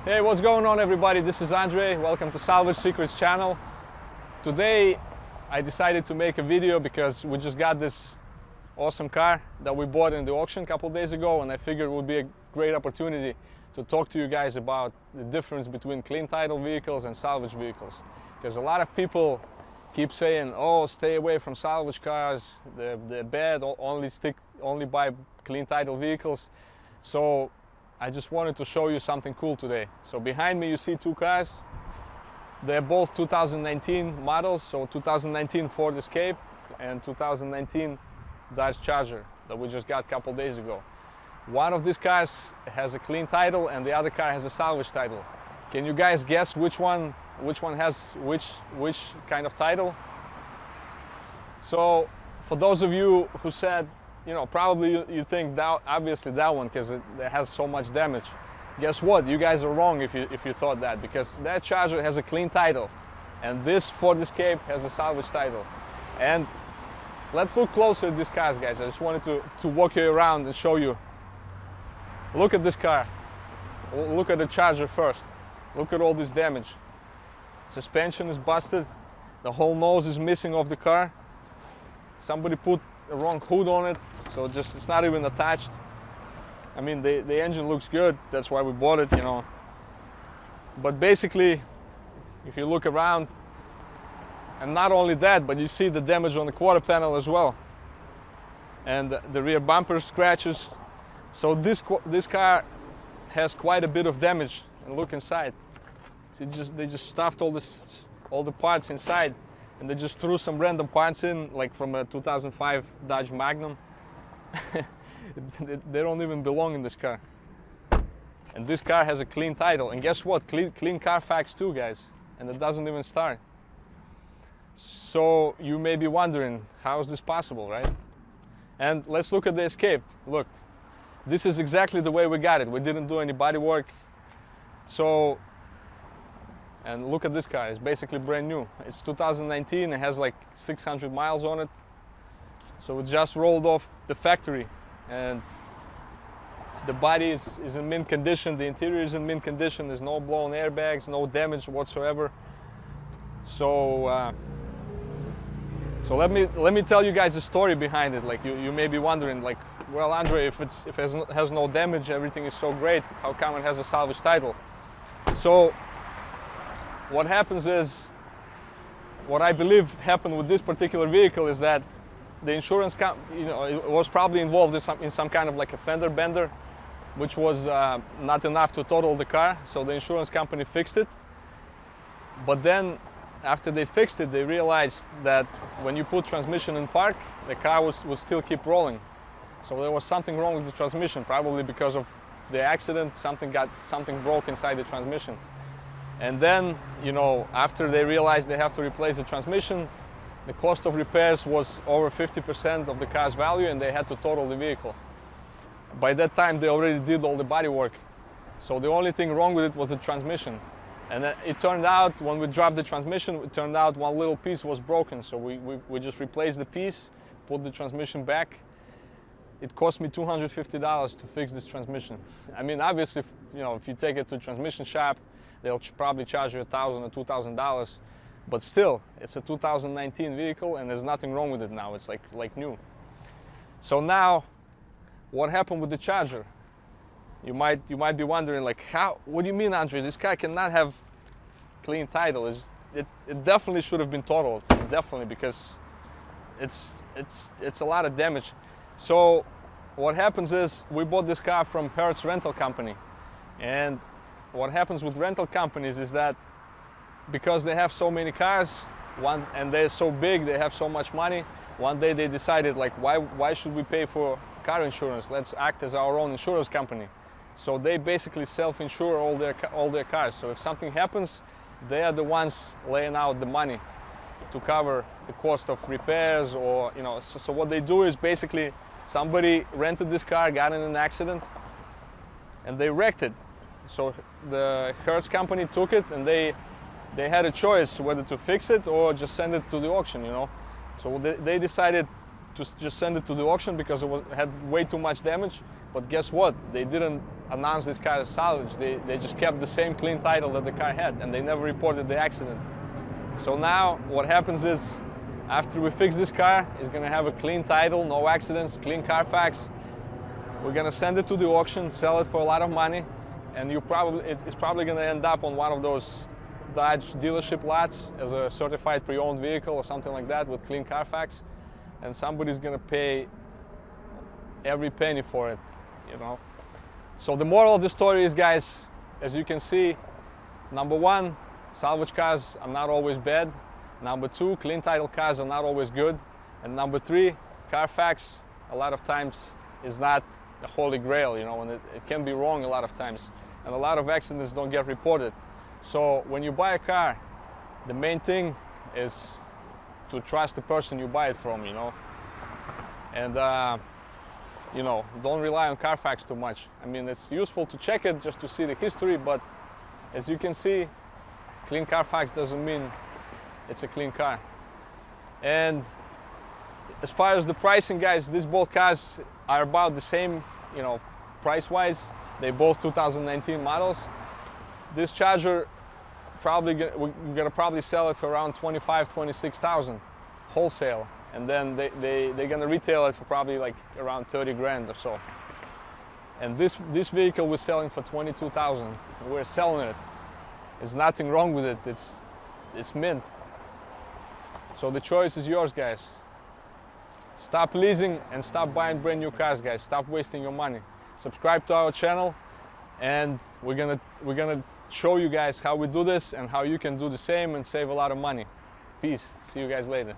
Hey, what's going on everybody? This is Andre. Welcome to Salvage Secrets channel. Today I decided to make a video because we just got this awesome car that we bought in the auction a couple days ago, and I figured it would be a great opportunity to talk to you guys about the difference between clean title vehicles and salvage vehicles. Because a lot of people keep saying, oh, stay away from salvage cars, they're bad, only buy clean title vehicles. So I just wanted to show you something cool today. So behind me you see two cars. They're both 2019 models, so 2019 Ford Escape and 2019 Dodge Charger that we just got a couple days ago. One of these cars has a clean title and the other car has a salvage title. Can you guys guess which one has which kind of title? So for those of you who said, you know, probably you think that obviously that one because it has so much damage. Guess what? You guys are wrong if you thought that, because that Charger has a clean title and this Ford Escape has a salvage title. And let's look closer at these cars, guys. I just wanted to walk you around and show you. Look at this car. Look at the Charger first. Look at all this damage. Suspension is busted. The whole nose is missing off the car. Somebody put the wrong hood on it, so it's not even attached. I mean, the engine looks good, that's why we bought it, you know. But basically, if you look around, and not only that, but you see the damage on the quarter panel as well, and the rear bumper scratches. So this car has quite a bit of damage. And look inside. See, they just stuffed all the parts inside. And they just threw some random parts in, like from a 2005 Dodge Magnum. They don't even belong in this car. And this car has a clean title. And guess what? Clean Carfax too, guys. And it doesn't even start. So you may be wondering, how is this possible, right? And let's look at the Escape. Look, this is exactly the way we got it. We didn't do any body work. So, and look at this car, it's basically brand new. It's 2019, it has like 600 miles on it. So it just rolled off the factory and the body is in mint condition, the interior is in mint condition, there's no blown airbags, no damage whatsoever. So, so let me tell you guys the story behind it. Like you may be wondering, like, well, Andre, if it has no damage, everything is so great, how come it has a salvage title? So what happens is, what I believe happened with this particular vehicle is that the insurance company, you know, it was probably involved in some kind of like a fender bender, which was not enough to total the car. So the insurance company fixed it. But then after they fixed it, they realized that when you put transmission in park, the car would still keep rolling. So there was something wrong with the transmission, probably because of the accident, something broke inside the transmission. And then, you know, after they realized they have to replace the transmission, the cost of repairs was over 50% of the car's value, and they had to total the vehicle. By that time, they already did all the body work. So the only thing wrong with it was the transmission. And then it turned out, when we dropped the transmission, it turned out one little piece was broken. So we just replaced the piece, put the transmission back. It cost me $250 to fix this transmission. I mean, obviously, you know, if you take it to a transmission shop, they'll probably charge you $1,000 or $2,000, but still, it's a 2019 vehicle and there's nothing wrong with it now. It's like new. So now, what happened with the Charger? You might be wondering, like, how? What do you mean, Andre? This car cannot have clean title. It definitely should have been totaled, definitely, because it's a lot of damage. So what happens is, we bought this car from Hertz Rental Company, and what happens with rental companies is that because they have so many cars, and they're so big, they have so much money, one day they decided, like, why should we pay for car insurance? Let's act as our own insurance company. So they basically self-insure all their cars. So if something happens, they are the ones laying out the money to cover the cost of repairs, or, you know, so what they do is basically somebody rented this car, got in an accident, and they wrecked it. So the Hertz company took it, and they had a choice whether to fix it or just send it to the auction, you know. So they decided to just send it to the auction because it had way too much damage. But guess what? They didn't announced this car as salvage. They just kept the same clean title that the car had, and they never reported the accident. So now what happens is, after we fix this car, it's gonna have a clean title, no accidents, clean Carfax. We're gonna send it to the auction, sell it for a lot of money, and it's probably gonna end up on one of those Dodge dealership lots as a certified pre-owned vehicle or something like that with clean Carfax, and somebody's gonna pay every penny for it, you know. So the moral of the story is, guys, as you can see, number one, salvage cars are not always bad. Number two, clean title cars are not always good. And number three, Carfax a lot of times is not a holy grail, you know, and it can be wrong a lot of times. And a lot of accidents don't get reported. So when you buy a car, the main thing is to trust the person you buy it from, you know. And you know, don't rely on Carfax too much. I mean, it's useful to check it just to see the history, but as you can see, clean Carfax doesn't mean it's a clean car. And as far as the pricing, guys, these both cars are about the same, you know, price-wise. They're both 2019 models. This Charger, we're gonna probably sell it for around 25,000, 26,000 wholesale, and then they're gonna retail it for probably like around 30 grand or so. And this vehicle we're selling for 22,000. We're selling it. There's nothing wrong with it. It's mint. So the choice is yours, guys. Stop leasing and stop buying brand new cars, guys. Stop wasting your money. Subscribe to our channel, and we're gonna show you guys how we do this and how you can do the same and save a lot of money. Peace. See you guys later.